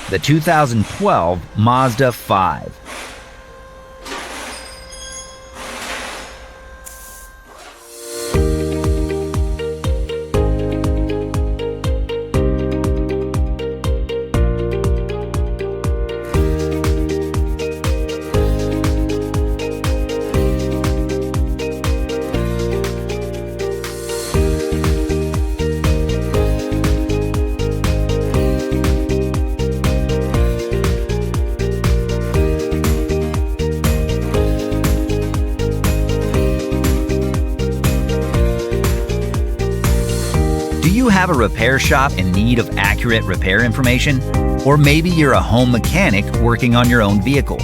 the 2012 Mazda 5. Do you have a repair shop in need of accurate repair information? Or maybe you're a home mechanic working on your own vehicle.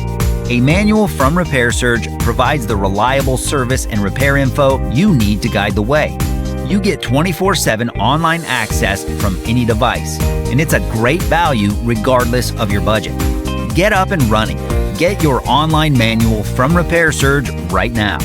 A manual from RepairSurge provides the reliable service and repair info you need to guide the way. You get 24/7 online access from any device, and it's a great value regardless of your budget. Get up and running. Get your online manual from RepairSurge right now.